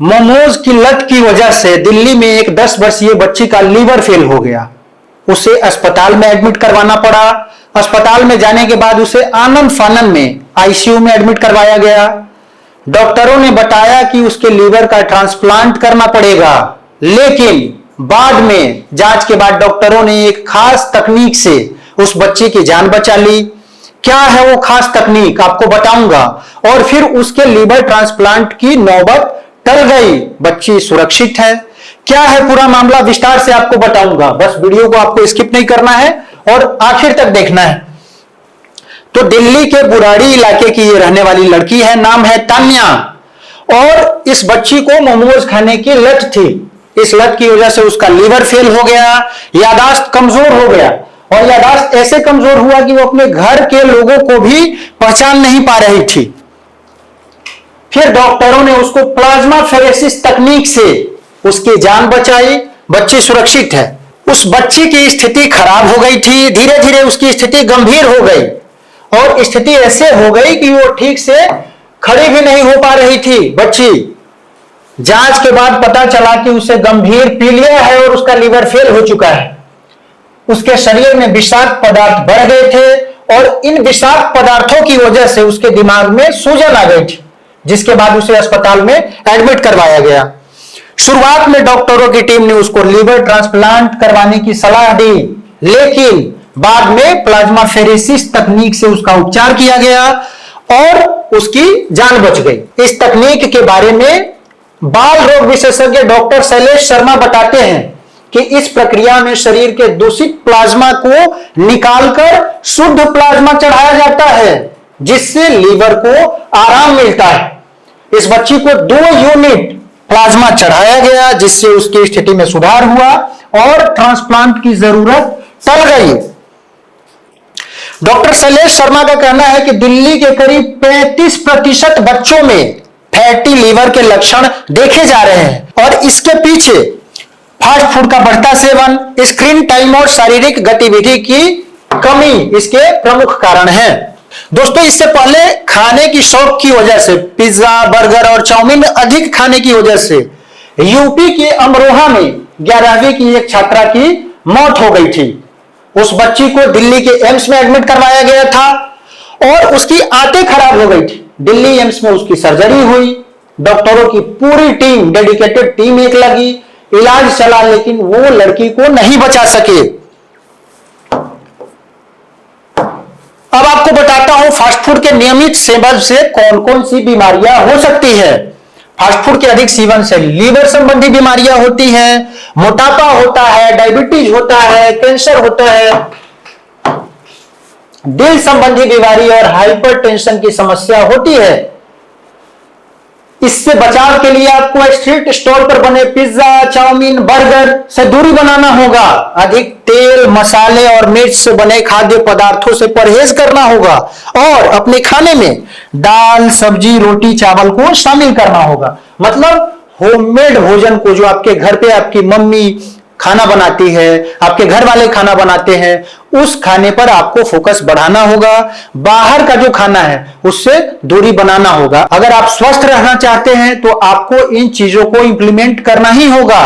मोमोज की लत की वजह से दिल्ली में एक 10 वर्षीय बच्ची का लीवर फेल हो गया। उसे अस्पताल में एडमिट करवाना पड़ा। अस्पताल में जाने के बाद उसे आनंद फानन में आईसीयू में एडमिट करवाया गया। डॉक्टरों ने बताया कि उसके लीवर का ट्रांसप्लांट करना पड़ेगा, लेकिन बाद में जांच के बाद डॉक्टरों ने एक खास तकनीक से उस बच्ची की जान बचा ली। क्या है वो खास तकनीक आपको बताऊंगा। और फिर उसके लीवर ट्रांसप्लांट की नौबत टल गई, बच्ची सुरक्षित है। क्या है पूरा मामला विस्तार से आपको बताऊंगा, बस वीडियो को आपको स्किप नहीं करना है और आखिर तक देखना है। तो दिल्ली के बुराड़ी इलाके की ये रहने वाली लड़की है, नाम है तान्या, और इस बच्ची को मोमोज खाने की लत थी। इस लत की वजह से उसका लीवर फेल हो गया, यादाश्त कमजोर हो गया, और यादाश्त ऐसे कमजोर हुआ कि वो अपने घर के लोगों को भी पहचान नहीं पा रही थी। फिर डॉक्टरों ने उसको प्लाज्मा फेरेसिस तकनीक से उसकी जान बचाई, बच्ची सुरक्षित है। उस बच्ची की स्थिति खराब हो गई थी, धीरे धीरे उसकी स्थिति गंभीर हो गई, और स्थिति ऐसे हो गई कि वो ठीक से खड़ी भी नहीं हो पा रही थी बच्ची। जांच के बाद पता चला कि उसे गंभीर पीलिया है और उसका लीवर फेल हो चुका है। उसके शरीर में विषाक्त पदार्थ बढ़ गए थे, और इन विषाक्त पदार्थों की वजह से उसके दिमाग में सूजन आ गई थी, जिसके बाद उसे अस्पताल में एडमिट करवाया गया। शुरुआत में डॉक्टरों की टीम ने उसको लीवर ट्रांसप्लांट करवाने की सलाह दी, लेकिन बाद में प्लाज्मा फेरेसिस तकनीक से उसका उपचार किया गया और उसकी जान बच गई। इस तकनीक के बारे में बाल रोग विशेषज्ञ डॉक्टर शैलेश शर्मा बताते हैं कि इस प्रक्रिया में शरीर के दूषित प्लाज्मा को निकालकर शुद्ध प्लाज्मा चढ़ाया जाता है, जिससे लीवर को आराम मिलता है। इस बच्ची को 2 यूनिट प्लाज्मा चढ़ाया गया, जिससे उसकी स्थिति में सुधार हुआ और ट्रांसप्लांट की जरूरत टल गई। डॉक्टर शैलेश शर्मा का कहना है कि दिल्ली के करीब 35% बच्चों में फैटी लीवर के लक्षण देखे जा रहे हैं, और इसके पीछे फास्ट फूड का बढ़ता सेवन, स्क्रीन टाइम और शारीरिक गतिविधि की कमी इसके प्रमुख कारण हैं। दोस्तों, इससे पहले खाने की शौक की वजह से पिज्जा, बर्गर और चाउमीन अधिक खाने की वजह से यूपी के अमरोहा में 11वीं की एक छात्रा की मौत हो गई थी। उस बच्ची को दिल्ली के एम्स में एडमिट करवाया गया था और उसकी आंतें खराब हो गई थी। दिल्ली एम्स में उसकी सर्जरी हुई। डॉक्टरों की पूरी टीम, डेडिकेटेड टीम एक लगी, इलाज चला, लेकिन वो लड़की को नहीं बचा सके। अब आपको बताता हूं फास्ट फूड के नियमित सेवन से कौन कौन सी बीमारियां हो सकती है। फास्ट फूड के अधिक सेवन से लीवर संबंधी बीमारियां होती हैं, मोटापा होता है, डायबिटीज होता है, कैंसर होता है, दिल संबंधी बीमारी और हाइपरटेंशन की समस्या होती है। इससे बचाव के लिए आपको स्ट्रीट स्टॉल पर बने पिज्जा, चाउमीन, बर्गर से दूरी बनाना होगा। अधिक तेल, मसाले और मिर्च से बने खाद्य पदार्थों से परहेज करना होगा, और अपने खाने में दाल, सब्जी, रोटी, चावल को शामिल करना होगा। मतलब होममेड भोजन को, जो आपके घर पे आपकी मम्मी खाना बनाती है, आपके घर वाले खाना बनाते हैं, उस खाने पर आपको फोकस बढ़ाना होगा। बाहर का जो खाना है उससे दूरी बनाना होगा। अगर आप स्वस्थ रहना चाहते हैं तो आपको इन चीजों को इंप्लीमेंट करना ही होगा।